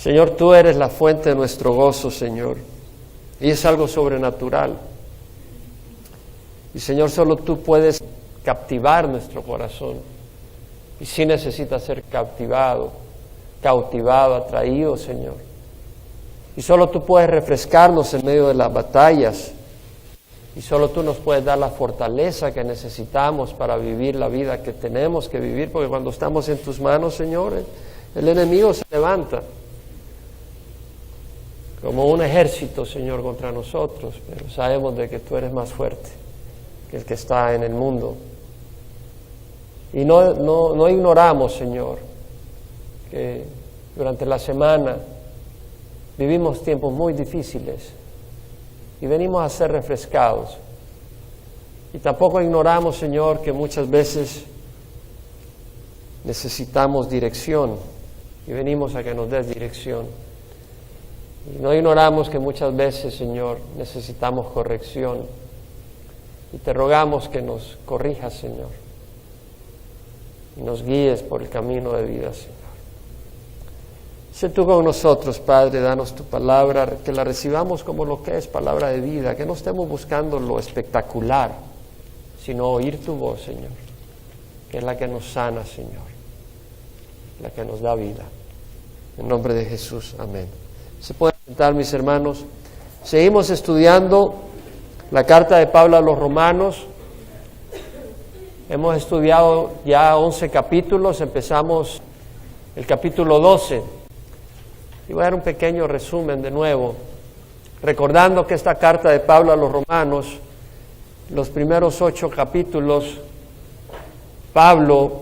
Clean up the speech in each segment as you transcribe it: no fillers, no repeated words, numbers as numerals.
Señor, tú eres la fuente de nuestro gozo, Señor, y es algo sobrenatural. Y Señor, solo tú puedes captivar nuestro corazón, y sí necesita ser cautivado, atraído, Señor. Y solo tú puedes refrescarnos en medio de las batallas, y solo tú nos puedes dar la fortaleza que necesitamos para vivir la vida que tenemos que vivir, porque cuando estamos en tus manos, Señor, el enemigo se levanta como un ejército, Señor, contra nosotros, pero sabemos de que tú eres más fuerte que el que está en el mundo. Y no ignoramos, Señor, que durante la semana vivimos tiempos muy difíciles y venimos a ser refrescados. Y tampoco ignoramos, Señor, que muchas veces necesitamos dirección y venimos a que nos des dirección. Y no ignoramos que muchas veces, Señor, necesitamos corrección. Y te rogamos que nos corrijas, Señor, y nos guíes por el camino de vida, Señor. Sé tú con nosotros, Padre, danos tu palabra, que la recibamos como lo que es palabra de vida, que no estemos buscando lo espectacular, sino oír tu voz, Señor, que es la que nos sana, Señor, la que nos da vida. En nombre de Jesús, amén. Se pueden sentar, mis hermanos. Seguimos estudiando la carta de Pablo a los Romanos. Hemos estudiado ya 11 capítulos, empezamos el capítulo 12. Y voy a dar un pequeño resumen de nuevo, recordando que esta carta de Pablo a los Romanos, los primeros 8 capítulos, Pablo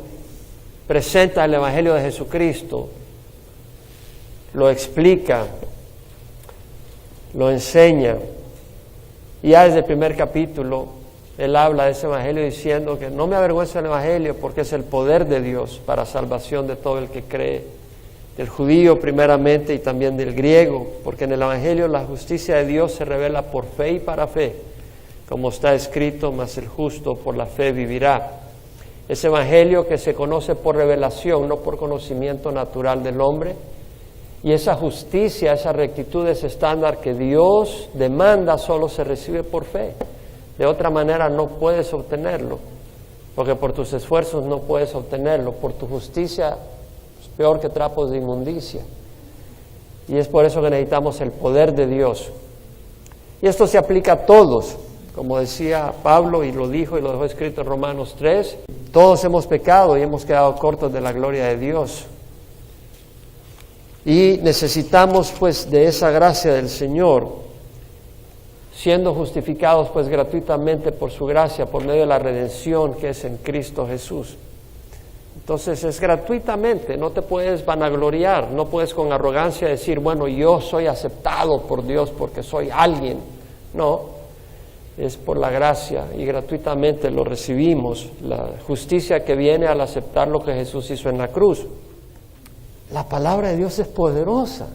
presenta el Evangelio de Jesucristo, lo explica, lo enseña, y ya desde el primer capítulo él habla de ese Evangelio diciendo que no me avergüenzo del Evangelio porque es el poder de Dios para salvación de todo el que cree, del judío primeramente y también del griego, porque en el Evangelio la justicia de Dios se revela por fe y para fe, como está escrito, mas el justo por la fe vivirá. Ese Evangelio que se conoce por revelación, no por conocimiento natural del hombre, y esa justicia, esa rectitud, ese estándar que Dios demanda solo se recibe por fe. De otra manera no puedes obtenerlo, porque por tus esfuerzos no puedes obtenerlo, por tu justicia es peor que trapos de inmundicia. Y es por eso que necesitamos el poder de Dios. Y esto se aplica a todos, como decía Pablo y lo dijo y lo dejó escrito en Romanos 3, todos hemos pecado y hemos quedado cortos de la gloria de Dios. Y necesitamos pues de esa gracia del Señor, siendo justificados pues gratuitamente por su gracia, por medio de la redención que es en Cristo Jesús. Entonces es gratuitamente, no te puedes vanagloriar, no puedes con arrogancia decir, bueno, yo soy aceptado por Dios porque soy alguien. No, es por la gracia y gratuitamente lo recibimos, la justicia que viene al aceptar lo que Jesús hizo en la cruz. La palabra de Dios es poderosa.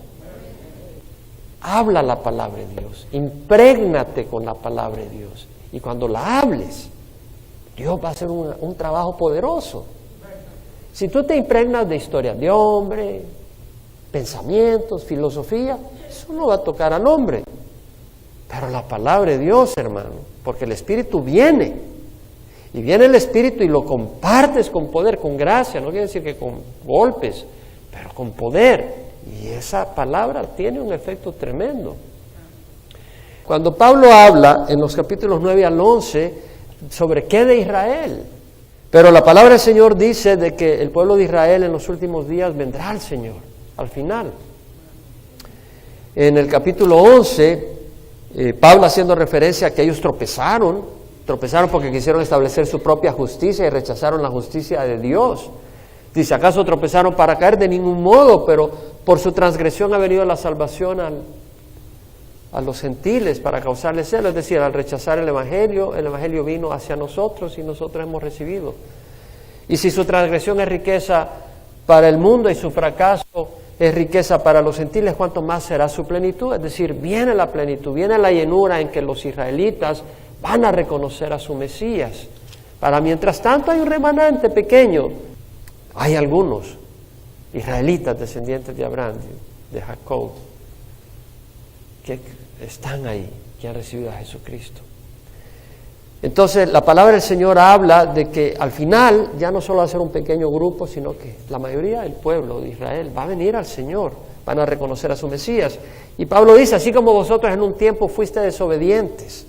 Habla la palabra de Dios, imprégnate con la palabra de Dios. Y cuando la hables, Dios va a hacer un trabajo poderoso. Si tú te impregnas de historias de hombre, pensamientos, filosofía, eso no va a tocar al hombre. Pero la palabra de Dios, hermano, porque el Espíritu viene. Y viene el Espíritu y lo compartes con poder, con gracia, no quiere decir que con golpes, pero con poder. Y esa palabra tiene un efecto tremendo. Cuando Pablo habla en los capítulos 9 al 11 sobre qué de Israel, pero la palabra del Señor dice de que el pueblo de Israel en los últimos días vendrá al Señor, al final. En el capítulo 11, Pablo haciendo referencia a que ellos tropezaron porque quisieron establecer su propia justicia y rechazaron la justicia de Dios. Dice, ¿acaso tropezaron para caer? De ningún modo, pero por su transgresión ha venido la salvación a los gentiles para causarles celo. Es decir, al rechazar el Evangelio vino hacia nosotros y nosotros hemos recibido. Y si su transgresión es riqueza para el mundo y su fracaso es riqueza para los gentiles, ¿cuánto más será su plenitud? Es decir, viene la plenitud, viene la llenura en que los israelitas van a reconocer a su Mesías. Para mientras tanto hay un remanente pequeño. Hay algunos israelitas descendientes de Abraham de Jacob, que están ahí, que han recibido a Jesucristo. Entonces la palabra del Señor habla de que al final ya no solo va a ser un pequeño grupo, sino que la mayoría del pueblo de Israel va a venir al Señor, van a reconocer a su Mesías. Y Pablo dice, así como vosotros en un tiempo fuiste desobedientes,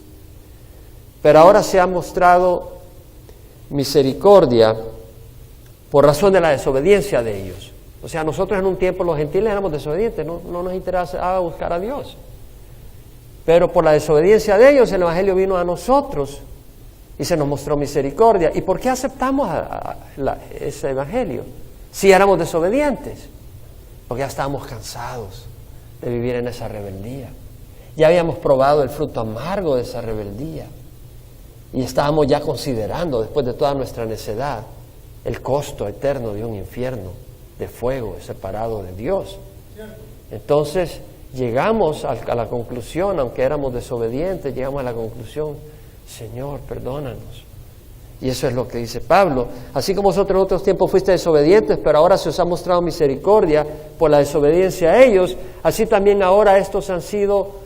pero ahora se ha mostrado misericordia por razón de la desobediencia de ellos. O sea, nosotros en un tiempo los gentiles éramos desobedientes, no nos interesaba buscar a Dios. Pero por la desobediencia de ellos el Evangelio vino a nosotros y se nos mostró misericordia. ¿Y por qué aceptamos ese Evangelio? Si éramos desobedientes. Porque ya estábamos cansados de vivir en esa rebeldía. Ya habíamos probado el fruto amargo de esa rebeldía. Y estábamos ya considerando, después de toda nuestra necedad, el costo eterno de un infierno de fuego separado de Dios. Entonces llegamos a la conclusión, aunque éramos desobedientes, llegamos a la conclusión, Señor, perdónanos. Y eso es lo que dice Pablo. Así como vosotros en otros tiempos fuiste desobedientes, pero ahora se os ha mostrado misericordia por la desobediencia a ellos, así también ahora estos han sido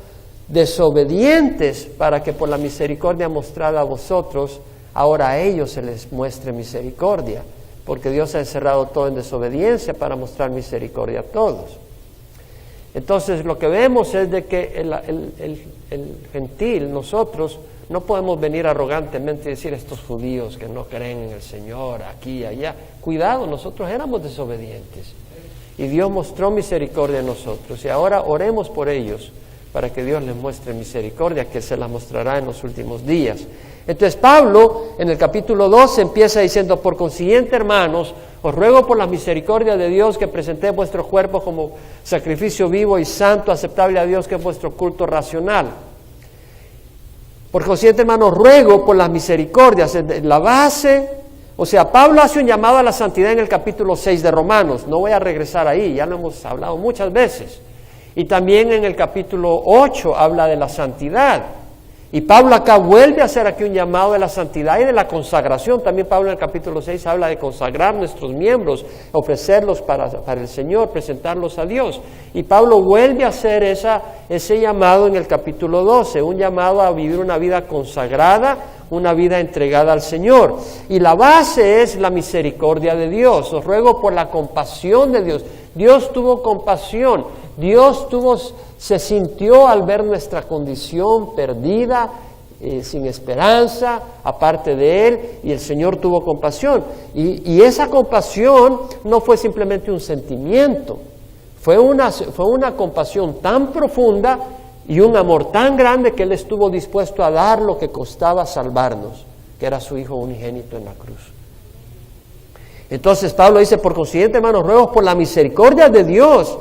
desobedientes para que por la misericordia mostrada a vosotros, ahora a ellos se les muestre misericordia, porque Dios ha encerrado todo en desobediencia para mostrar misericordia a todos. Entonces lo que vemos es de que el gentil, nosotros, no podemos venir arrogantemente y decir estos judíos que no creen en el Señor, aquí y allá. Cuidado, nosotros éramos desobedientes y Dios mostró misericordia en nosotros y ahora oremos por ellos para que Dios les muestre misericordia, que se la mostrará en los últimos días. Entonces Pablo en el capítulo 12 empieza diciendo, por consiguiente, hermanos, os ruego por la misericordia de Dios que presentéis vuestros cuerpos como sacrificio vivo y santo, aceptable a Dios, que es vuestro culto racional. Por consiguiente, hermanos, ruego por las misericordias. La base, o sea, Pablo hace un llamado a la santidad en el capítulo 6 de Romanos. No voy a regresar ahí, ya lo hemos hablado muchas veces. Y también en el capítulo 8 habla de la santidad. Y Pablo acá vuelve a hacer aquí un llamado de la santidad y de la consagración. También Pablo en el capítulo 6 habla de consagrar nuestros miembros, ofrecerlos para el Señor, presentarlos a Dios. Y Pablo vuelve a hacer ese llamado en el capítulo 12, un llamado a vivir una vida consagrada, una vida entregada al Señor. Y la base es la misericordia de Dios. Os ruego por la compasión de Dios. Dios tuvo compasión. Dios se sintió al ver nuestra condición perdida, sin esperanza, aparte de Él, y el Señor tuvo compasión. Y esa compasión no fue simplemente un sentimiento, fue una compasión tan profunda y un amor tan grande que Él estuvo dispuesto a dar lo que costaba salvarnos, que era su Hijo unigénito en la cruz. Entonces Pablo dice, por consiguiente, hermanos, ruego por la misericordia de Dios,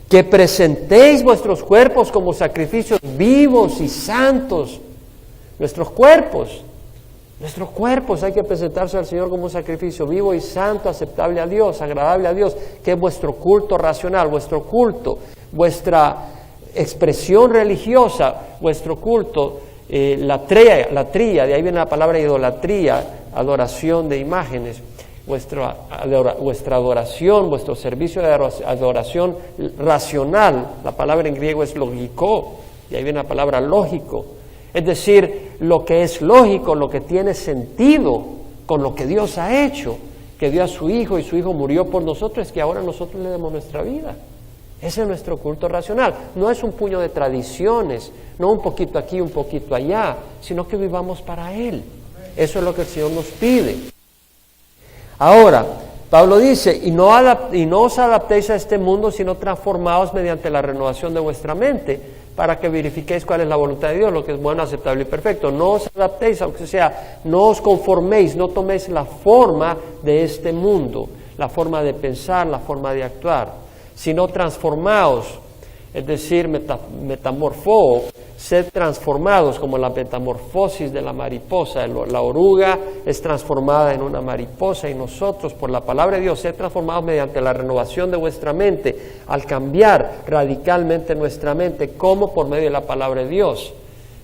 que presentéis vuestros cuerpos como sacrificios vivos y santos. Nuestros cuerpos hay que presentarse al Señor como un sacrificio vivo y santo, aceptable a Dios, agradable a Dios, que es vuestro culto racional, vuestro culto, vuestra expresión religiosa, vuestro culto, la tría, de ahí viene la palabra idolatría, adoración de imágenes. Vuestra adoración, vuestro servicio de adoración racional, la palabra en griego es logiko, y ahí viene la palabra lógico, es decir, lo que es lógico, lo que tiene sentido con lo que Dios ha hecho, que dio a su Hijo y su Hijo murió por nosotros, es que ahora nosotros le demos nuestra vida. Ese es nuestro culto racional, no es un puño de tradiciones, no un poquito aquí, un poquito allá, sino que vivamos para Él. Eso es lo que el Señor nos pide. Ahora, Pablo dice, y no os adaptéis a este mundo, sino transformaos mediante la renovación de vuestra mente, para que verifiquéis cuál es la voluntad de Dios, lo que es bueno, aceptable y perfecto. No os adaptéis, aunque sea, no os conforméis, no toméis la forma de este mundo, la forma de pensar, la forma de actuar, sino transformaos, es decir, metamorfo, sed transformados como la metamorfosis de la mariposa. La oruga es transformada en una mariposa y nosotros, por la palabra de Dios, sed transformados mediante la renovación de vuestra mente, al cambiar radicalmente nuestra mente, como por medio de la palabra de Dios.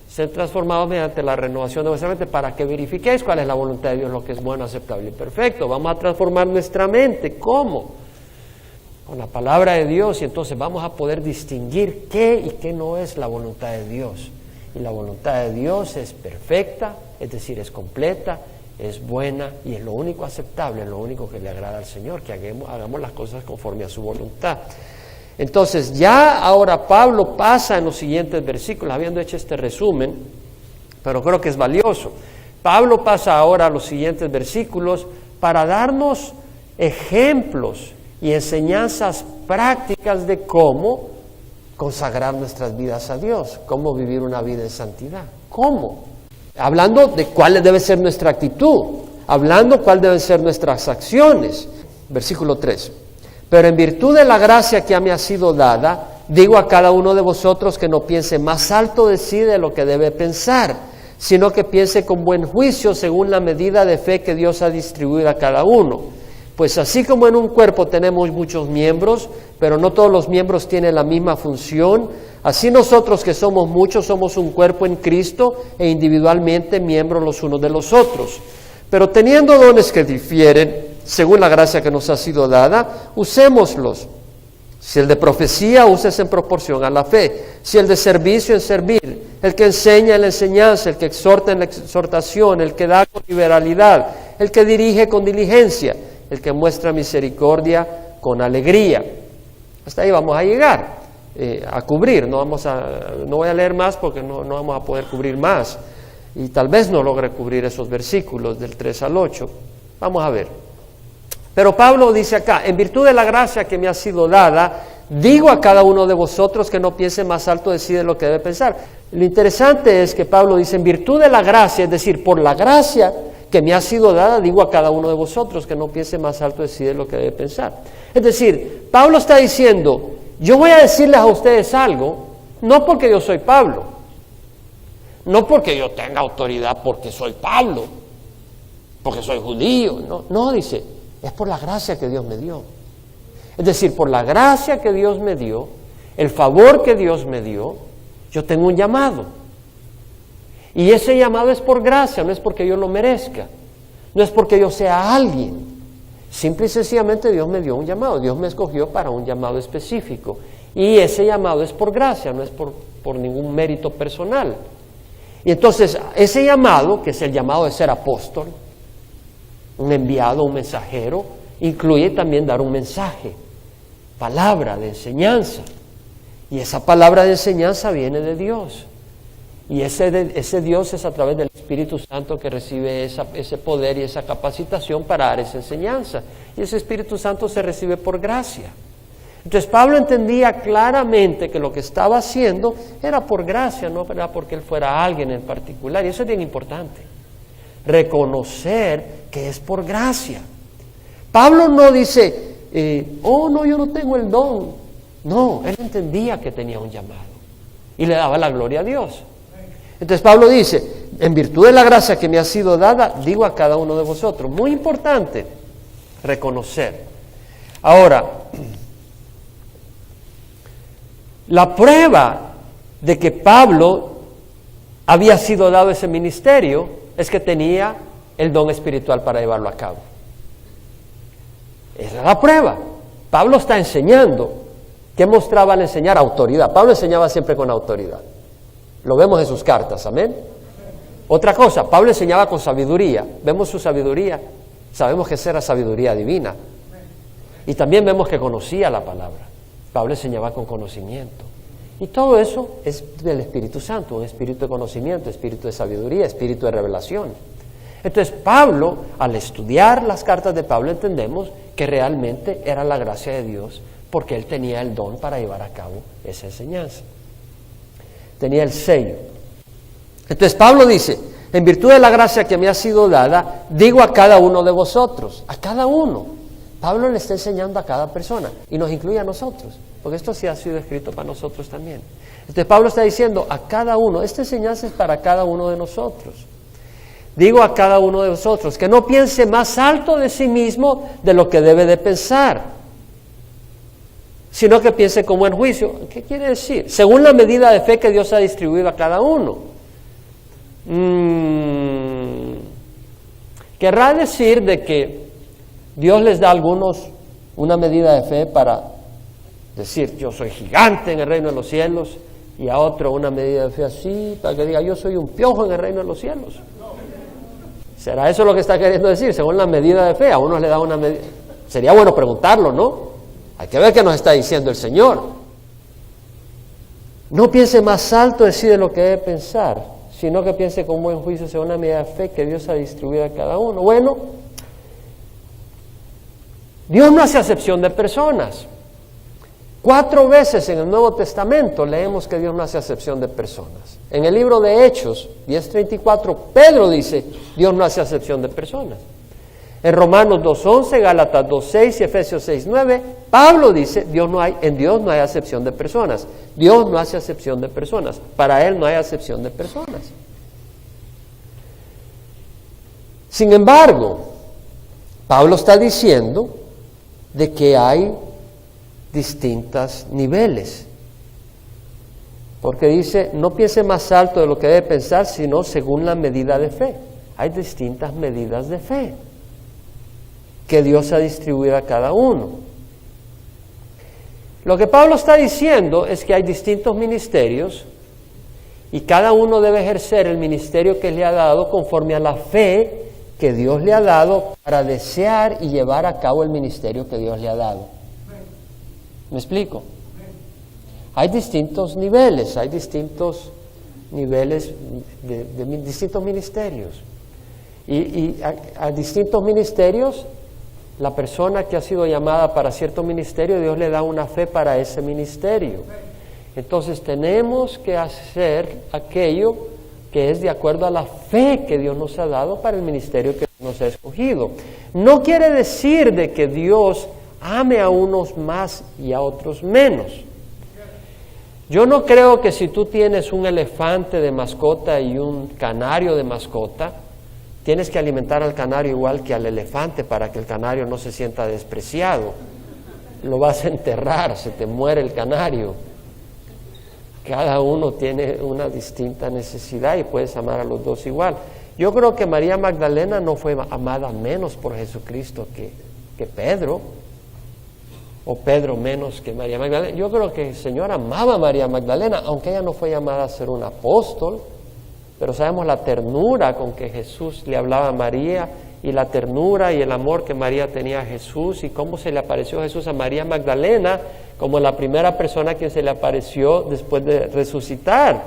Sed transformados mediante la renovación de vuestra mente para que verifiquéis cuál es la voluntad de Dios, lo que es bueno, aceptable y perfecto. Vamos a transformar nuestra mente. ¿Cómo? con la palabra de Dios, y entonces vamos a poder distinguir qué y qué no es la voluntad de Dios. Y la voluntad de Dios es perfecta, es decir, es completa, es buena y es lo único aceptable, es lo único que le agrada al Señor, que hagamos las cosas conforme a su voluntad. Entonces, ya ahora Pablo pasa en los siguientes versículos, habiendo hecho este resumen, pero creo que es valioso. Pablo pasa ahora a los siguientes versículos para darnos ejemplos y enseñanzas prácticas de cómo consagrar nuestras vidas a Dios, cómo vivir una vida en santidad. ¿Cómo? Hablando de cuál debe ser nuestra actitud, hablando cuál deben ser nuestras acciones. Versículo 3. Pero en virtud de la gracia que me ha sido dada, digo a cada uno de vosotros que no piense más alto de sí de lo que debe pensar, sino que piense con buen juicio según la medida de fe que Dios ha distribuido a cada uno. Pues así como en un cuerpo tenemos muchos miembros, pero no todos los miembros tienen la misma función, así nosotros que somos muchos somos un cuerpo en Cristo e individualmente miembros los unos de los otros. Pero teniendo dones que difieren, según la gracia que nos ha sido dada, usémoslos. Si el de profecía, úsese en proporción a la fe. Si el de servicio, en servir. El que enseña en la enseñanza, el que exhorta en la exhortación, el que da con liberalidad, el que dirige con diligencia, el que muestra misericordia con alegría. Hasta ahí vamos a llegar, a cubrir. No voy a leer más porque no vamos a poder cubrir más. Y tal vez no logre cubrir esos versículos del 3 al 8. Vamos a ver. Pero Pablo dice acá, en virtud de la gracia que me ha sido dada, digo a cada uno de vosotros que no piense más alto de sí de lo que debe pensar. Lo interesante es que Pablo dice, en virtud de la gracia, es decir, por la gracia que me ha sido dada, digo a cada uno de vosotros que no piense más alto de sí de lo que debe pensar. Es decir, Pablo está diciendo, yo voy a decirles a ustedes algo, no porque yo soy Pablo, no porque yo tenga autoridad porque soy Pablo, porque soy judío, no, dice, es por la gracia que Dios me dio. Es decir, por la gracia que Dios me dio, el favor que Dios me dio, yo tengo un llamado. Y ese llamado es por gracia, no es porque yo lo merezca, no es porque yo sea alguien. Simple y sencillamente Dios me dio un llamado, Dios me escogió para un llamado específico. Y ese llamado es por gracia, no es por ningún mérito personal. Y entonces, ese llamado, que es el llamado de ser apóstol, un enviado, un mensajero, incluye también dar un mensaje, palabra de enseñanza. Y esa palabra de enseñanza viene de Dios. Y ese Dios es a través del Espíritu Santo que recibe ese poder y esa capacitación para dar esa enseñanza. Y ese Espíritu Santo se recibe por gracia. Entonces Pablo entendía claramente que lo que estaba haciendo era por gracia, no era porque él fuera alguien en particular. Y eso es bien importante. Reconocer que es por gracia. Pablo no dice, no, yo no tengo el don. No, él entendía que tenía un llamado y le daba la gloria a Dios. Entonces Pablo dice, en virtud de la gracia que me ha sido dada, digo a cada uno de vosotros. Muy importante, reconocer. Ahora, la prueba de que Pablo había sido dado ese ministerio es que tenía el don espiritual para llevarlo a cabo. Esa es la prueba. Pablo está enseñando. ¿Qué mostraba al enseñar? Autoridad. Pablo enseñaba siempre con autoridad. Lo vemos en sus cartas, amén. Otra cosa, Pablo enseñaba con sabiduría. Vemos su sabiduría. Sabemos que esa era sabiduría divina. Y también vemos que conocía la palabra. Pablo enseñaba con conocimiento. Y todo eso es del Espíritu Santo, un espíritu de conocimiento, espíritu de sabiduría, espíritu de revelación. Entonces Pablo, al estudiar las cartas de Pablo, entendemos que realmente era la gracia de Dios, porque él tenía el don para llevar a cabo esa enseñanza. Tenía el sello. Entonces Pablo dice, en virtud de la gracia que me ha sido dada, digo a cada uno de vosotros, a cada uno. Pablo le está enseñando a cada persona y nos incluye a nosotros, porque esto sí ha sido escrito para nosotros también. Entonces Pablo está diciendo a cada uno, esta enseñanza es para cada uno de nosotros. Digo a cada uno de vosotros que no piense más alto de sí mismo de lo que debe de pensar, sino que piense con buen juicio. ¿Qué quiere decir? Según la medida de fe que Dios ha distribuido a cada uno. Querrá decir de que Dios les da a algunos una medida de fe para Decir, yo soy gigante en el reino de los cielos, y a otro una medida de fe así, para que diga, yo soy un piojo en el reino de los cielos. ¿Será eso lo que está queriendo decir? Según la medida de fe, a uno le da una medida. Sería bueno preguntarlo, ¿no? Hay que ver qué nos está diciendo el Señor. No piense más alto de sí de lo que debe pensar, sino que piense con buen juicio según la medida de fe que Dios ha distribuido a cada uno. Bueno, Dios no hace acepción de personas. 4 veces en el Nuevo Testamento leemos que Dios no hace acepción de personas. En el libro de Hechos 10:34, Pedro dice, Dios no hace acepción de personas. En Romanos 2:11, Gálatas 2:6 y Efesios 6:9, Pablo dice, en Dios no hay acepción de personas. Dios no hace acepción de personas. Para Él no hay acepción de personas. Sin embargo, Pablo está diciendo de que hay distintos niveles. Porque dice, no piense más alto de lo que debe pensar, sino según la medida de fe. Hay distintas medidas de fe que Dios ha distribuido a cada uno. Lo que Pablo está diciendo es que hay distintos ministerios y cada uno debe ejercer el ministerio que le ha dado conforme a la fe que Dios le ha dado para desear y llevar a cabo el ministerio que Dios le ha dado. ¿Me explico? Hay distintos niveles de distintos ministerios. Y a distintos ministerios, la persona que ha sido llamada para cierto ministerio, Dios le da una fe para ese ministerio. Entonces tenemos que hacer aquello que es de acuerdo a la fe que Dios nos ha dado para el ministerio que nos ha escogido. No quiere decir de que Dios ame a unos más y a otros menos. Yo no creo que si tú tienes un elefante de mascota y un canario de mascota, tienes que alimentar al canario igual que al elefante para que el canario no se sienta despreciado. Lo vas a enterrar, se te muere el canario. Cada uno tiene una distinta necesidad y puedes amar a los dos igual. Yo creo que María Magdalena no fue amada menos por Jesucristo que Pedro, o Pedro menos que María Magdalena. Yo creo que el Señor amaba a María Magdalena, aunque ella no fue llamada a ser un apóstol, pero sabemos la ternura con que Jesús le hablaba a María, y la ternura y el amor que María tenía a Jesús, y cómo se le apareció Jesús a María Magdalena como la primera persona que se le apareció después de resucitar.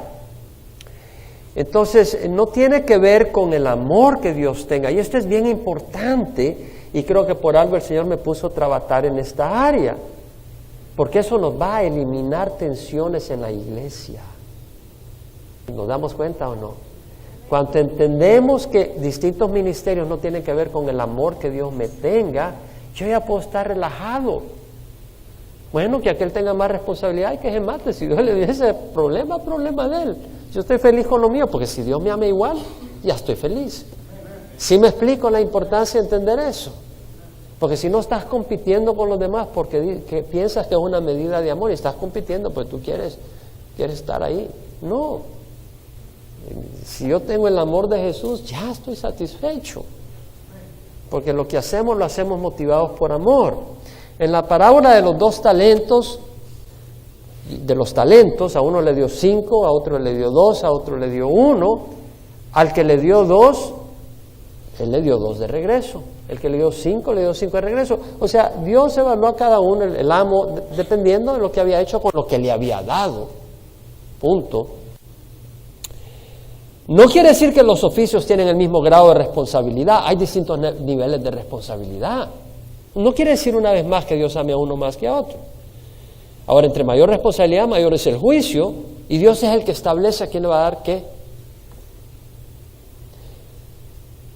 Entonces, no tiene que ver con el amor que Dios tenga, y esto es bien importante, y creo que por algo el Señor me puso a trabajar en esta área, porque eso nos va a eliminar tensiones en la iglesia. ¿Nos damos cuenta o no? Cuando entendemos que distintos ministerios no tienen que ver con el amor que Dios me tenga, yo ya puedo estar relajado. Bueno, que aquel tenga más responsabilidad y que se mate. Si Dios le dio ese problema de él. Yo estoy feliz con lo mío, porque si Dios me ama igual, ya estoy feliz. ¿Sí me explico la importancia de entender eso? Porque si no estás compitiendo con los demás porque piensas que es una medida de amor y estás compitiendo, pues tú quieres estar ahí. No. Si yo tengo el amor de Jesús, ya estoy satisfecho. Porque lo que hacemos, lo hacemos motivados por amor. En la parábola de los 2 talentos, de los talentos, a uno le dio 5, a otro le dio 2, a otro le dio 1. Al que le dio 2, él le dio 2 de regreso. El que le dio 5, le dio 5 de regreso. O sea, Dios evaluó a cada uno, el amo, dependiendo de lo que había hecho con lo que le había dado. Punto. No quiere decir que los oficios tienen el mismo grado de responsabilidad. Hay distintos niveles de responsabilidad. No quiere decir una vez más que Dios ame a uno más que a otro. Ahora, entre mayor responsabilidad, mayor es el juicio, y Dios es el que establece a quién le va a dar qué.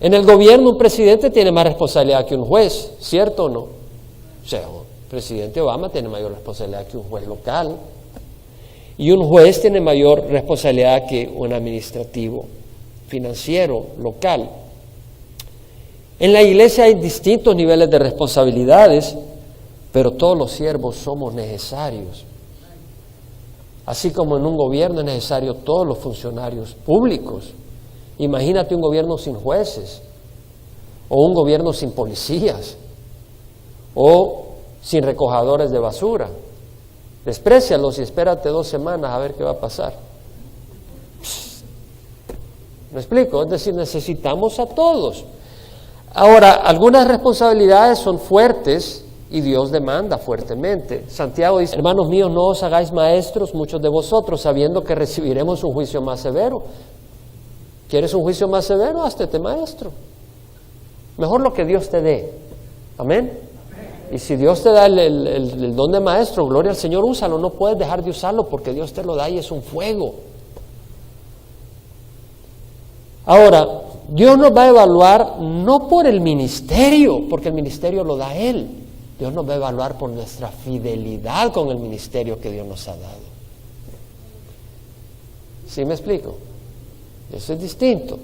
En el gobierno, un presidente tiene más responsabilidad que un juez, ¿cierto o no? O sea, el presidente Obama tiene mayor responsabilidad que un juez local. Y un juez tiene mayor responsabilidad que un administrativo financiero local. En la iglesia hay distintos niveles de responsabilidades, pero todos los siervos somos necesarios. Así como en un gobierno es necesario todos los funcionarios públicos. Imagínate un gobierno sin jueces, o un gobierno sin policías, o sin recogedores de basura. Desprécialos y espérate 2 semanas a ver qué va a pasar. ¿Me explico? Es decir, necesitamos a todos. Ahora, algunas responsabilidades son fuertes y Dios demanda fuertemente. Santiago dice, hermanos míos, no os hagáis maestros muchos de vosotros, sabiendo que recibiremos un juicio más severo. ¿Quieres un juicio más severo? Hazte maestro. Mejor lo que Dios te dé. Amén. Y si Dios te da el don de maestro, gloria al Señor, úsalo. No puedes dejar de usarlo porque Dios te lo da y es un fuego. Ahora, Dios nos va a evaluar no por el ministerio, porque el ministerio lo da Él. Dios nos va a evaluar por nuestra fidelidad con el ministerio que Dios nos ha dado. ¿Sí me explico? Eso es distinto.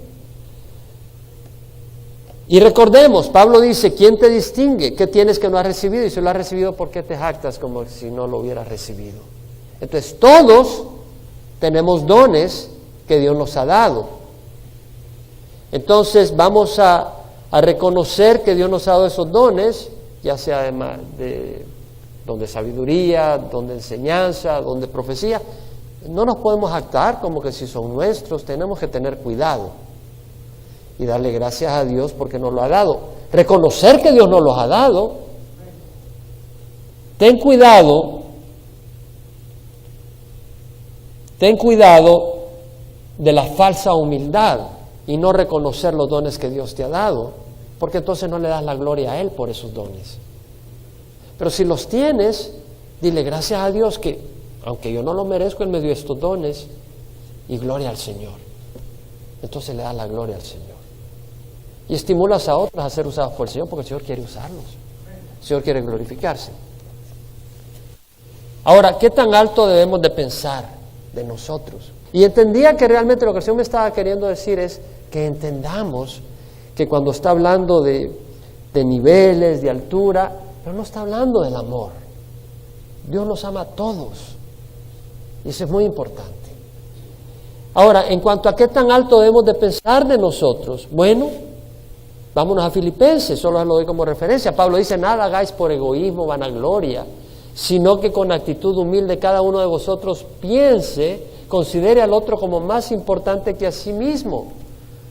Y recordemos, Pablo dice, ¿quién te distingue? ¿Qué tienes que no has recibido? Y si lo has recibido, ¿por qué te jactas como si no lo hubieras recibido? Entonces, todos tenemos dones que Dios nos ha dado. Entonces, vamos a reconocer que Dios nos ha dado esos dones, ya sea de don de sabiduría, don de enseñanza, don de profecía. No nos podemos jactar como que si son nuestros, tenemos que tener cuidado. Y darle gracias a Dios porque nos lo ha dado. Reconocer que Dios nos los ha dado. Ten cuidado de la falsa humildad y no reconocer los dones que Dios te ha dado, porque entonces no le das la gloria a Él por esos dones. Pero si los tienes, dile gracias a Dios que, aunque yo no lo merezco, Él me dio estos dones, y gloria al Señor. Entonces le das la gloria al Señor. Y estimulas a otros a ser usados por el Señor, porque el Señor quiere usarlos. El Señor quiere glorificarse. Ahora, ¿qué tan alto debemos de pensar de nosotros? Y entendía que realmente lo que el Señor me estaba queriendo decir es que entendamos que cuando está hablando de niveles, de altura, pero no está hablando del amor. Dios nos ama a todos. Y eso es muy importante. Ahora, en cuanto a qué tan alto debemos de pensar de nosotros, bueno, vámonos a Filipenses, solo lo doy como referencia. Pablo dice, nada hagáis por egoísmo, vanagloria, sino que con actitud humilde cada uno de vosotros considere al otro como más importante que a sí mismo,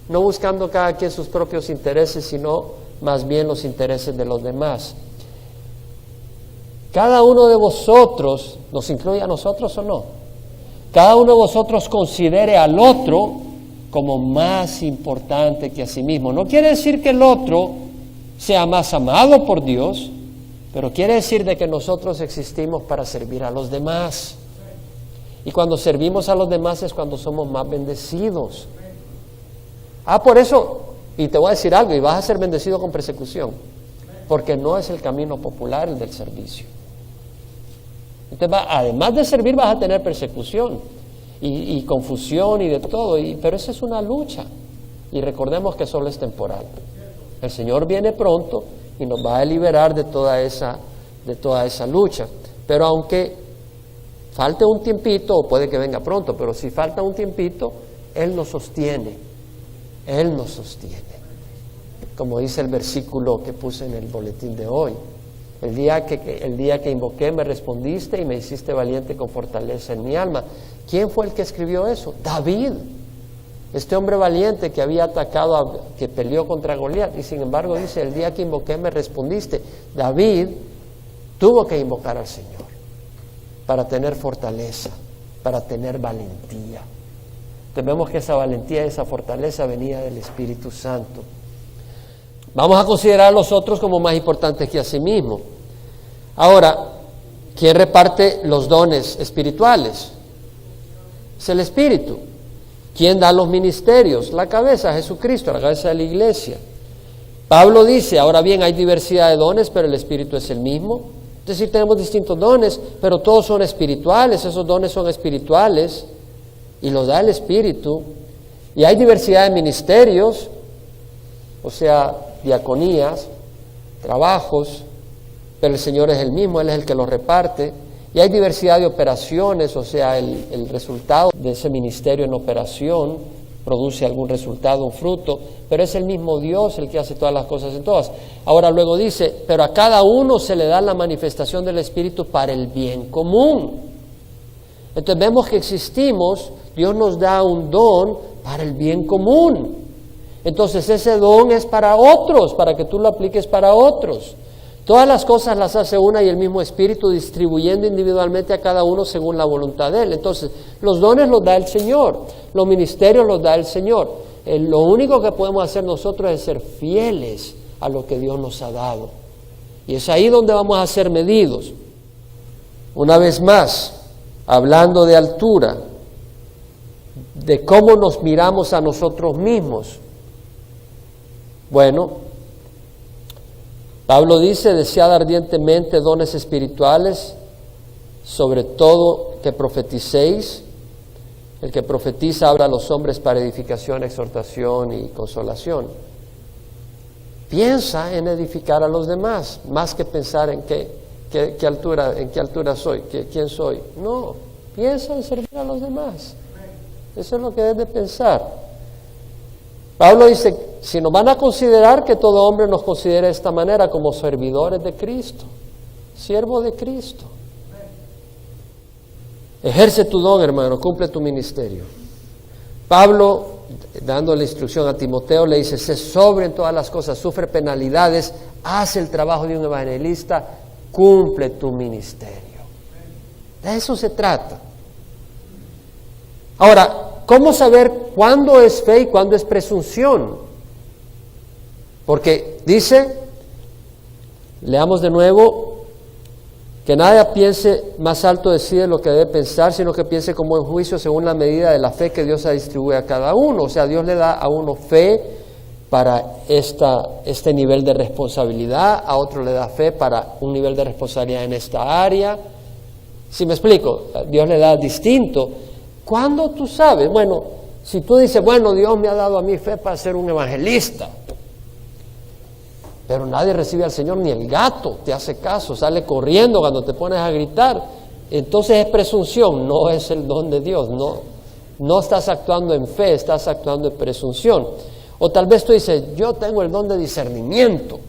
no buscando cada quien sus propios intereses, sino más bien los intereses de los demás. Cada uno de vosotros, ¿nos incluye a nosotros o no? Cada uno de vosotros considere al otro como más importante que a sí mismo. No quiere decir que el otro sea más amado por Dios, pero quiere decir de que nosotros existimos para servir a los demás. Y cuando servimos a los demás es cuando somos más bendecidos. Por eso, y te voy a decir algo, y vas a ser bendecido con persecución, porque no es el camino popular el del servicio. Entonces, además de servir vas a tener persecución y confusión y de todo, pero esa es una lucha. Y recordemos que solo es temporal. El Señor viene pronto y nos va a liberar de toda esa lucha. Pero aunque falte un tiempito, o puede que venga pronto, pero si falta un tiempito, Él nos sostiene. Él nos sostiene. Como dice el versículo que puse en el boletín de hoy. El día que invoqué me respondiste y me hiciste valiente con fortaleza en mi alma. ¿Quién fue el que escribió eso? David. Este hombre valiente que había que peleó contra Goliat. Y sin embargo dice, el día que invoqué me respondiste. David tuvo que invocar al Señor para tener fortaleza, para tener valentía. Vemos que esa valentía y esa fortaleza venía del Espíritu Santo. Vamos a considerar a los otros como más importantes que a sí mismo. Ahora, ¿quién reparte los dones espirituales? Es el Espíritu. ¿Quién da los ministerios? La cabeza, Jesucristo, la cabeza de la iglesia. Pablo dice, ahora bien, hay diversidad de dones, pero el Espíritu es el mismo. Es decir, tenemos distintos dones, pero todos son espirituales, esos dones son espirituales y los da el Espíritu. Y hay diversidad de ministerios, o sea, diaconías, trabajos, pero el Señor es el mismo, Él es el que los reparte. Y hay diversidad de operaciones, o sea, el resultado de ese ministerio en operación produce algún resultado, un fruto, pero es el mismo Dios el que hace todas las cosas en todas. Ahora luego dice, pero a cada uno se le da la manifestación del Espíritu para el bien común. Entonces vemos que existimos, Dios nos da un don para el bien común. Entonces ese don es para otros, para que tú lo apliques para otros. Todas las cosas las hace una y el mismo Espíritu, distribuyendo individualmente a cada uno según la voluntad de Él. Entonces, los dones los da el Señor, los ministerios los da el Señor. Lo único que podemos hacer nosotros es ser fieles a lo que Dios nos ha dado. Y es ahí donde vamos a ser medidos. Una vez más, hablando de altura, de cómo nos miramos a nosotros mismos. Bueno, Pablo dice, desead ardientemente dones espirituales, sobre todo que profeticéis. El que profetiza habla a los hombres para edificación, exhortación y consolación. Piensa en edificar a los demás, más que pensar en qué altura soy, quién soy. No, piensa en servir a los demás. Eso es lo que debes de pensar. Pablo dice, si nos van a considerar, que todo hombre nos considere de esta manera, como servidores de Cristo, siervo de Cristo. Ejerce tu don, hermano, cumple tu ministerio. Pablo, dando la instrucción a Timoteo, le dice, sé sobrio en todas las cosas, sufre penalidades, haz el trabajo de un evangelista, cumple tu ministerio. De eso se trata. Ahora, ¿cómo saber cuándo es fe y cuándo es presunción? Porque dice, leamos de nuevo, que nadie piense más alto de sí de lo que debe pensar, sino que piense con buen juicio según la medida de la fe que Dios ha distribuido a cada uno. O sea, Dios le da a uno fe para este nivel de responsabilidad, a otro le da fe para un nivel de responsabilidad en esta área. ¿Sí me explico? Dios le da distinto. ¿Cuándo tú sabes? Bueno, si tú dices, bueno, Dios me ha dado a mí fe para ser un evangelista, pero nadie recibe al Señor, ni el gato te hace caso, sale corriendo cuando te pones a gritar, entonces es presunción, no es el don de Dios, no estás actuando en fe, estás actuando en presunción. O tal vez tú dices, yo tengo el don de discernimiento.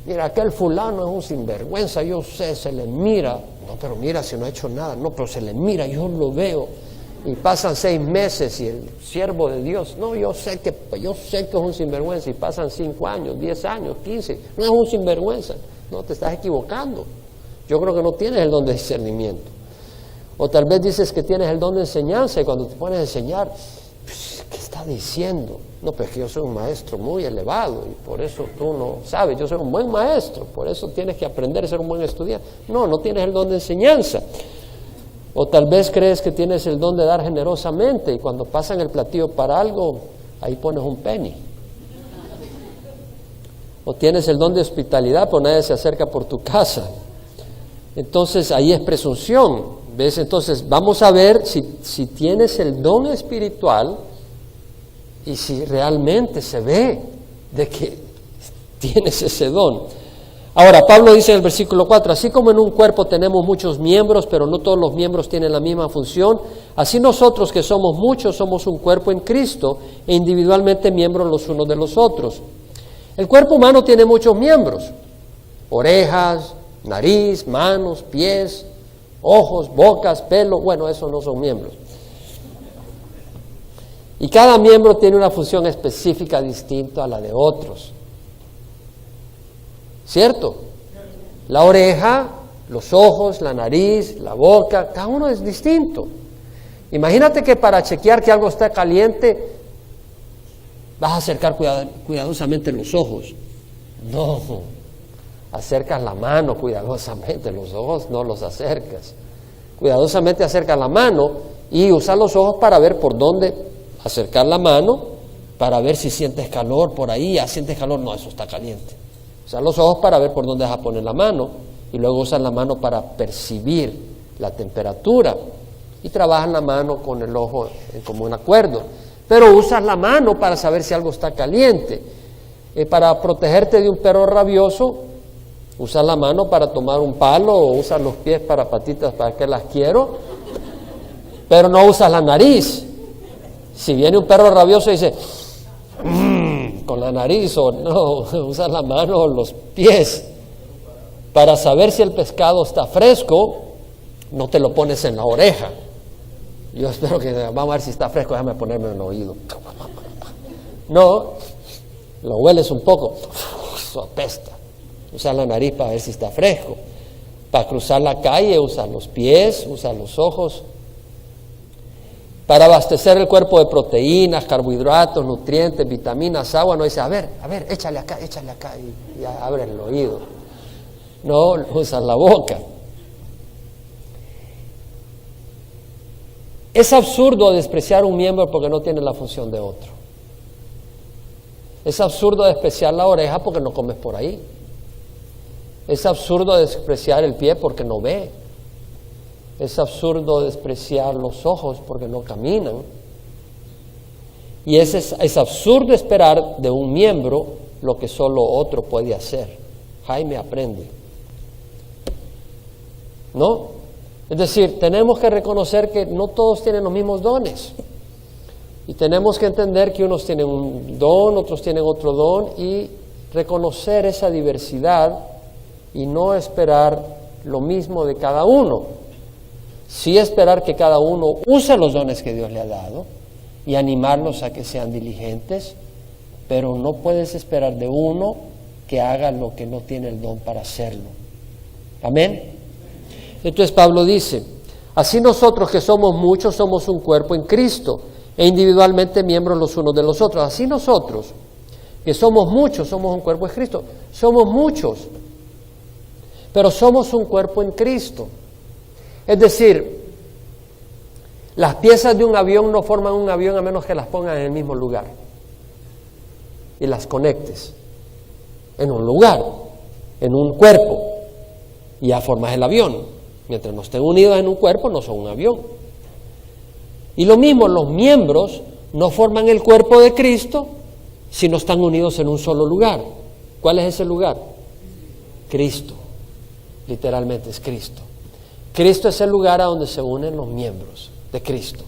Mira, aquel fulano es un sinvergüenza, yo sé, se le mira. No, pero mira, si no ha hecho nada. No, pero se le mira, yo lo veo. Y pasan 6 meses y el siervo de Dios, no, yo sé que es un sinvergüenza. Y pasan 5 años, 10 años, 15. No es un sinvergüenza. No, te estás equivocando. Yo creo que no tienes el don de discernimiento. O tal vez dices que tienes el don de enseñanza y cuando te pones a enseñar, ¿qué está diciendo? No, pues que yo soy un maestro muy elevado y por eso tú no sabes, yo soy un buen maestro, por eso tienes que aprender a ser un buen estudiante. No tienes el don de enseñanza. O tal vez crees que tienes el don de dar generosamente y cuando pasan el platillo para algo, ahí pones un penny. O tienes el don de hospitalidad, pero nadie se acerca por tu casa. Entonces ahí es presunción, ¿ves? Entonces vamos a ver si tienes el don espiritual y si realmente se ve de que tienes ese don. Ahora, Pablo dice en el versículo 4, así como en un cuerpo tenemos muchos miembros, pero no todos los miembros tienen la misma función, así nosotros que somos muchos somos un cuerpo en Cristo e individualmente miembros los unos de los otros. El cuerpo humano tiene muchos miembros, orejas, nariz, manos, pies, ojos, bocas, pelo, bueno, esos no son miembros. Y cada miembro tiene una función específica distinta a la de otros. ¿Cierto? La oreja, los ojos, la nariz, la boca, cada uno es distinto. Imagínate que para chequear que algo está caliente, vas a acercar cuidadosamente los ojos. No, acercas la mano cuidadosamente, los ojos no los acercas. Cuidadosamente acercas la mano y usas los ojos para ver por dónde acercar la mano, para ver si sientes calor por ahí. Ya sientes calor, no, eso está caliente. Usas los ojos para ver por dónde vas a poner la mano y luego usas la mano para percibir la temperatura y trabajas la mano con el ojo en común acuerdo. Pero usas la mano para saber si algo está caliente. Para protegerte de un perro rabioso, usas la mano para tomar un palo o usas los pies para patitas, para que las quiero, pero no usas la nariz. Si viene un perro rabioso y dice con la nariz, o no, usas la mano o los pies para saber si el pescado está fresco No te lo pones en la oreja. Yo espero que, vamos a ver si está fresco, déjame ponerme en el oído. No, lo hueles un poco, eso apesta. Usa la nariz para ver si está fresco. Para cruzar la calle, usa los pies, usa los ojos. Para abastecer el cuerpo de proteínas, carbohidratos, nutrientes, vitaminas, agua, no dice, a ver, échale acá, y ya abre el oído. No, usa la boca. Es absurdo despreciar un miembro porque no tiene la función de otro. Es absurdo despreciar la oreja porque no comes por ahí. Es absurdo despreciar el pie porque no ve. Es absurdo despreciar los ojos porque no caminan. Y es absurdo esperar de un miembro lo que solo otro puede hacer. Jaime aprende. ¿No? Es decir, tenemos que reconocer que no todos tienen los mismos dones. Y tenemos que entender que unos tienen un don, otros tienen otro don, y reconocer esa diversidad y no esperar lo mismo de cada uno. Sí esperar que cada uno use los dones que Dios le ha dado y animarlos a que sean diligentes, pero no puedes esperar de uno que haga lo que no tiene el don para hacerlo. Amén. Entonces Pablo dice, así nosotros que somos muchos somos un cuerpo en Cristo e individualmente miembros los unos de los otros. Así nosotros que somos muchos somos un cuerpo en Cristo. Somos muchos, pero somos un cuerpo en Cristo. Es decir, las piezas de un avión no forman un avión a menos que las pongan en el mismo lugar y las conectes en un lugar, en un cuerpo, y ya formas el avión. Mientras no estén unidos en un cuerpo, no son un avión. Y lo mismo, los miembros no forman el cuerpo de Cristo si no están unidos en un solo lugar. ¿Cuál es ese lugar? Cristo. Literalmente es Cristo. Cristo es el lugar a donde se unen los miembros de Cristo.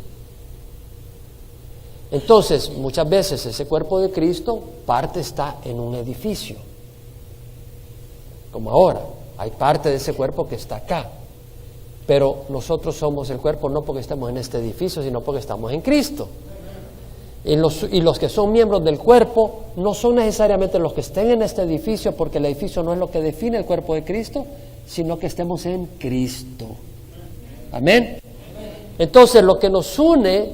Entonces, muchas veces ese cuerpo de Cristo, parte está en un edificio. Como ahora, hay parte de ese cuerpo que está acá. Pero nosotros somos el cuerpo no porque estemos en este edificio, sino porque estamos en Cristo. Y los que son miembros del cuerpo no son necesariamente los que estén en este edificio, porque el edificio no es lo que define el cuerpo de Cristo, sino que estemos en Cristo. Amén. Entonces lo que nos une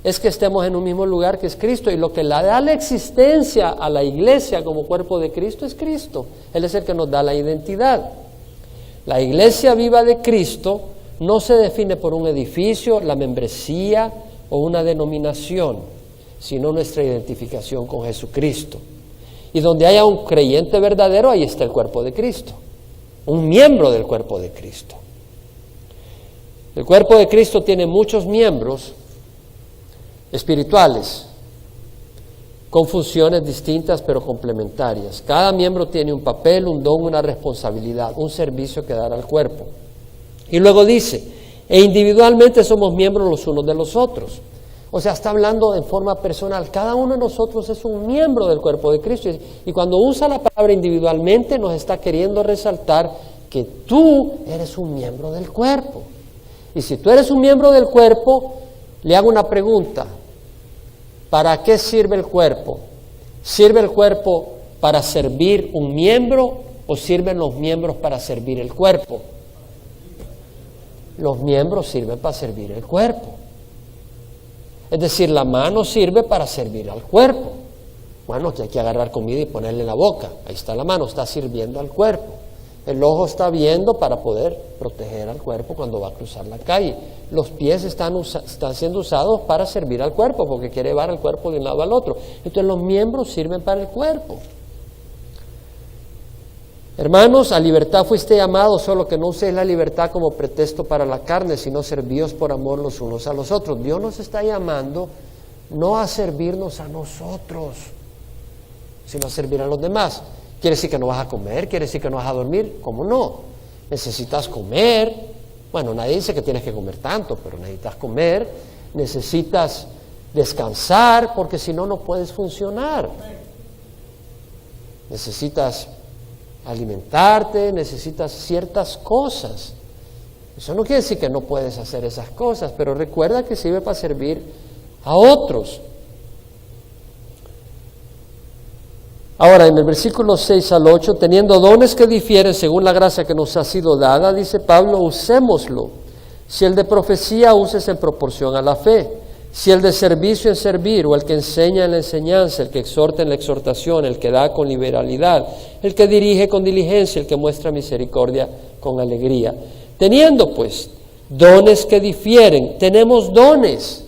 es que estemos en un mismo lugar que es Cristo, y lo que le da la existencia a la iglesia como cuerpo de Cristo es Cristo. Él es el que nos da la identidad. La iglesia viva de Cristo no se define por un edificio, la membresía o una denominación, sino nuestra identificación con Jesucristo. Y donde haya un creyente verdadero, ahí está el cuerpo de Cristo, un miembro del cuerpo de Cristo. El cuerpo de Cristo tiene muchos miembros espirituales, con funciones distintas pero complementarias. Cada miembro tiene un papel, un don, una responsabilidad, un servicio que dar al cuerpo. Y luego dice, e individualmente somos miembros los unos de los otros. O sea, está hablando en forma personal. Cada uno de nosotros es un miembro del cuerpo de Cristo. Y cuando usa la palabra individualmente, nos está queriendo resaltar que tú eres un miembro del cuerpo. Y si tú eres un miembro del cuerpo, le hago una pregunta. ¿Para qué sirve el cuerpo? ¿Sirve el cuerpo para servir un miembro o sirven los miembros para servir el cuerpo? Los miembros sirven para servir el cuerpo. Es decir, la mano sirve para servir al cuerpo. Bueno, que hay que agarrar comida y ponerle en la boca. Ahí está la mano, está sirviendo al cuerpo. El ojo está viendo para poder proteger al cuerpo cuando va a cruzar la calle. Los pies están siendo usados para servir al cuerpo, porque quiere llevar el cuerpo de un lado al otro. Entonces los miembros sirven para el cuerpo. Hermanos, a libertad fuiste llamados, solo que no uséis la libertad como pretexto para la carne, sino servíos por amor los unos a los otros. Dios nos está llamando no a servirnos a nosotros, sino a servir a los demás. ¿Quiere decir que no vas a comer? ¿Quiere decir que no vas a dormir? ¿Cómo no? Necesitas comer. Bueno, nadie dice que tienes que comer tanto, pero necesitas comer. Necesitas descansar, porque si no, no puedes funcionar. Necesitas alimentarte, necesitas ciertas cosas. Eso no quiere decir que no puedes hacer esas cosas, pero recuerda que sirve para servir a otros. Ahora, en el versículo 6 al 8, teniendo dones que difieren según la gracia que nos ha sido dada, dice Pablo, usémoslo. Si el de profecía, uses en proporción a la fe. Si el de servicio, en servir, o el que enseña en la enseñanza, el que exhorta en la exhortación, el que da con liberalidad, el que dirige con diligencia, el que muestra misericordia con alegría. Teniendo, pues, dones que difieren, tenemos dones,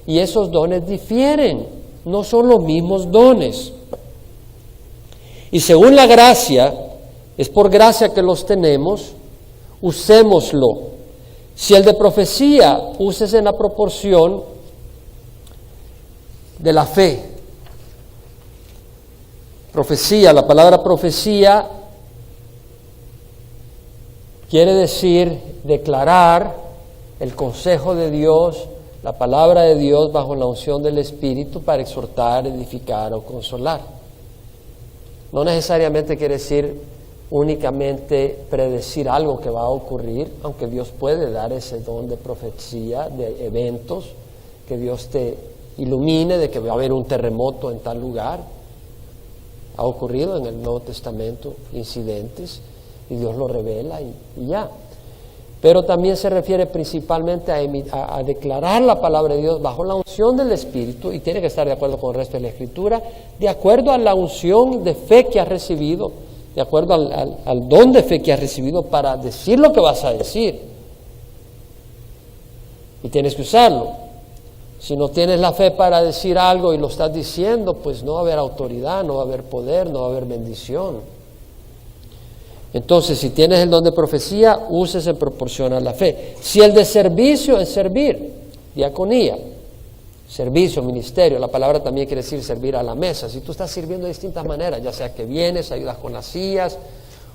y esos dones difieren. No son los mismos dones. Y según la gracia, es por gracia que los tenemos, usémoslo. Si el de profecía, uses en la proporción de la fe. Profecía, la palabra profecía quiere decir declarar el consejo de Dios, la palabra de Dios bajo la unción del Espíritu para exhortar, edificar o consolar. No necesariamente quiere decir únicamente predecir algo que va a ocurrir, aunque Dios puede dar ese don de profecía, de eventos, que Dios te ilumine de que va a haber un terremoto en tal lugar. Ha ocurrido en el Nuevo Testamento incidentes y Dios lo revela y ya. Pero también se refiere principalmente a declarar la palabra de Dios bajo la unción del Espíritu, y tiene que estar de acuerdo con el resto de la Escritura, de acuerdo a la unción de fe que has recibido, de acuerdo al don de fe que has recibido para decir lo que vas a decir. Y tienes que usarlo. Si no tienes la fe para decir algo y lo estás diciendo, pues no va a haber autoridad, no va a haber poder, no va a haber bendición. Entonces, si tienes el don de profecía, uses en proporción a la fe. Si el de servicio es servir, diaconía, servicio, ministerio, la palabra también quiere decir servir a la mesa. Si tú estás sirviendo de distintas maneras, ya sea que vienes, ayudas con las sillas,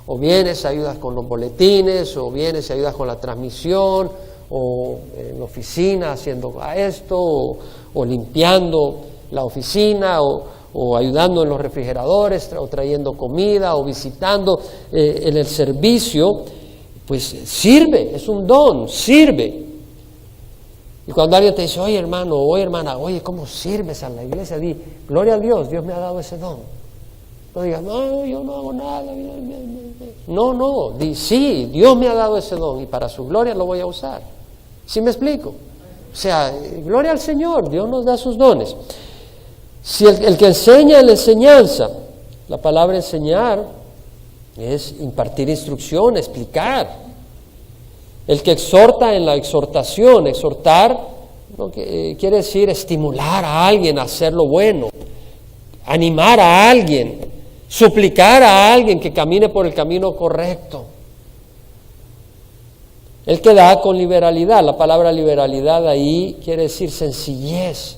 o vienes, ayudas con los boletines, o vienes, ayudas con la transmisión, o en la oficina haciendo esto, o limpiando la oficina, o ayudando en los refrigeradores, o trayendo comida, o visitando en el servicio, pues sirve, es un don, sirve. Y cuando alguien te dice, oye hermano, oye hermana, oye, ¿cómo sirves a la iglesia? Di, gloria a Dios, Dios me ha dado ese don. No digas, no, yo no hago nada. No, di, sí, Dios me ha dado ese don y para su gloria lo voy a usar. ¿Sí me explico? O sea, gloria al Señor, Dios nos da sus dones. Si el que enseña en la enseñanza, la palabra enseñar es impartir instrucción, explicar. El que exhorta en la exhortación, exhortar quiere decir estimular a alguien a hacer lo bueno, animar a alguien, suplicar a alguien que camine por el camino correcto. El que da con liberalidad, la palabra liberalidad ahí quiere decir sencillez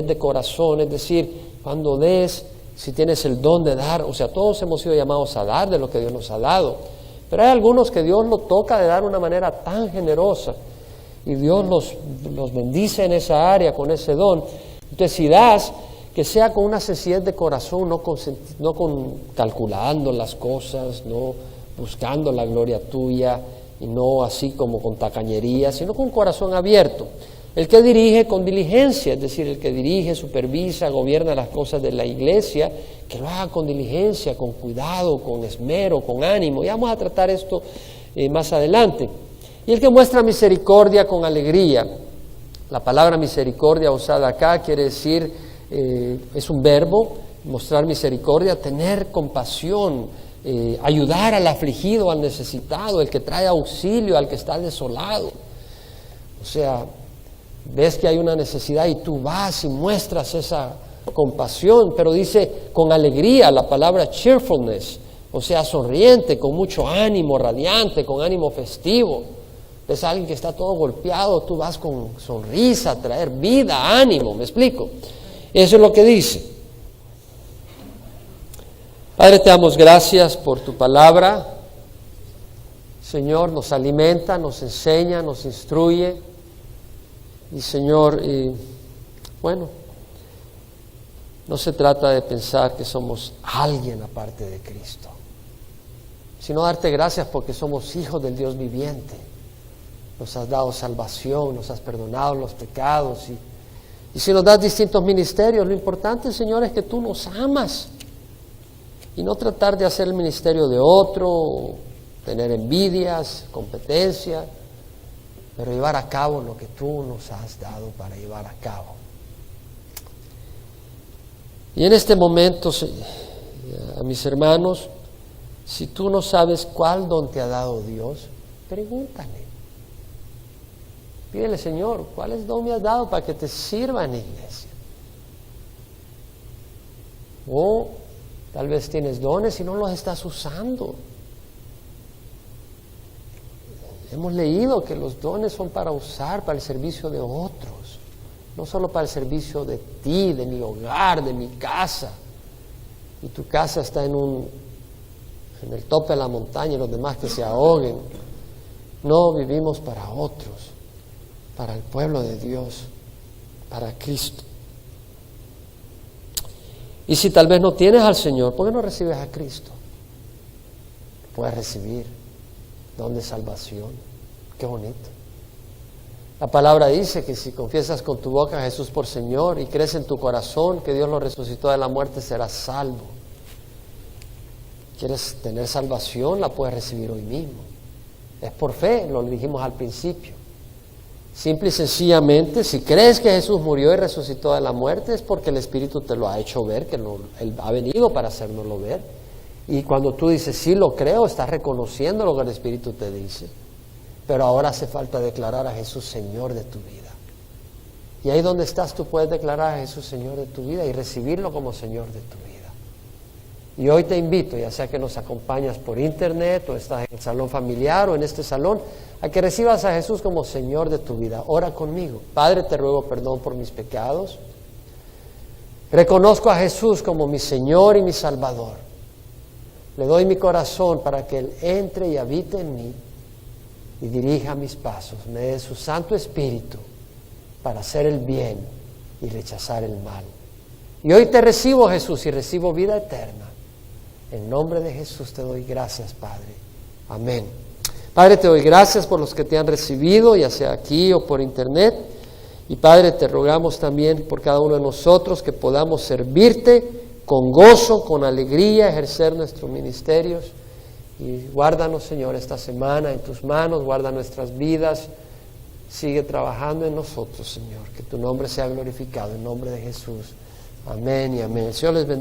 de corazón, es decir, cuando des, si tienes el don de dar, o sea, todos hemos sido llamados a dar de lo que Dios nos ha dado, pero hay algunos que Dios lo toca de dar de una manera tan generosa y Dios los bendice en esa área con ese don. Entonces, si das, que sea con una sencillez de corazón, no con calculando las cosas, no buscando la gloria tuya y no así como con tacañería, sino con un corazón abierto. El que dirige con diligencia, es decir, el que dirige, supervisa, gobierna las cosas de la iglesia, que lo haga con diligencia, con cuidado, con esmero, con ánimo. Ya vamos a tratar esto más adelante. Y el que muestra misericordia con alegría. La palabra misericordia usada acá quiere decir, es un verbo, mostrar misericordia, tener compasión, ayudar al afligido, al necesitado, el que trae auxilio, al que está desolado. O sea, ves que hay una necesidad y tú vas y muestras esa compasión, pero dice con alegría, la palabra cheerfulness, o sea, sonriente, con mucho ánimo, radiante, con ánimo festivo. Ves a alguien que está todo golpeado, tú vas con sonrisa, traer vida, ánimo, ¿me explico? Eso es lo que dice. Padre, te damos gracias por tu palabra. Señor, nos alimenta, nos enseña, nos instruye. Y Señor, bueno, no se trata de pensar que somos alguien aparte de Cristo. sino darte gracias porque somos hijos del Dios viviente. Nos has dado salvación, nos has perdonado los pecados. Y si nos das distintos ministerios, lo importante, Señor, es que tú nos amas. Y no tratar de hacer el ministerio de otro, tener envidias, competencia, pero llevar a cabo lo que tú nos has dado para llevar a cabo. Y en este momento, a mis hermanos, si tú no sabes cuál don te ha dado Dios, pregúntale. Pídele, Señor, ¿cuál don me has dado para que te sirva en la iglesia? O tal vez tienes dones y no los estás usando. Hemos leído que los dones son para usar para el servicio de otros, no solo para el servicio de ti, de mi hogar, de mi casa. Y tu casa está en el tope de la montaña y los demás que se ahoguen. No, vivimos para otros, para el pueblo de Dios, para Cristo. Y si tal vez no tienes al Señor, ¿por qué no recibes a Cristo? Puedes recibir don de salvación. Qué bonito. La palabra dice que si confiesas con tu boca a Jesús por Señor y crees en tu corazón que Dios lo resucitó de la muerte, serás salvo. ¿Quieres tener salvación? La puedes recibir hoy mismo. Es por fe, lo dijimos al principio. Simple y sencillamente, si crees que Jesús murió y resucitó de la muerte, es porque el Espíritu te lo ha hecho ver, que Él ha venido para hacérnoslo ver. Y cuando tú dices, sí lo creo, estás reconociendo lo que el Espíritu te dice. Pero ahora hace falta declarar a Jesús Señor de tu vida. Y ahí donde estás tú puedes declarar a Jesús Señor de tu vida y recibirlo como Señor de tu vida. Y hoy te invito, ya sea que nos acompañas por internet o estás en el salón familiar o en este salón, a que recibas a Jesús como Señor de tu vida. Ora conmigo. Padre, te ruego perdón por mis pecados. Reconozco a Jesús como mi Señor y mi Salvador. Le doy mi corazón para que Él entre y habite en mí y dirija mis pasos. Me dé su Santo Espíritu para hacer el bien y rechazar el mal. Y hoy te recibo, Jesús, y recibo vida eterna. En nombre de Jesús te doy gracias, Padre. Amén. Padre, te doy gracias por los que te han recibido, ya sea aquí o por internet. Y Padre, te rogamos también por cada uno de nosotros que podamos servirte con gozo, con alegría, ejercer nuestros ministerios. Y guárdanos, Señor, esta semana en tus manos, guarda nuestras vidas. Sigue trabajando en nosotros, Señor. Que tu nombre sea glorificado en nombre de Jesús. Amén y amén. El Señor les bendiga.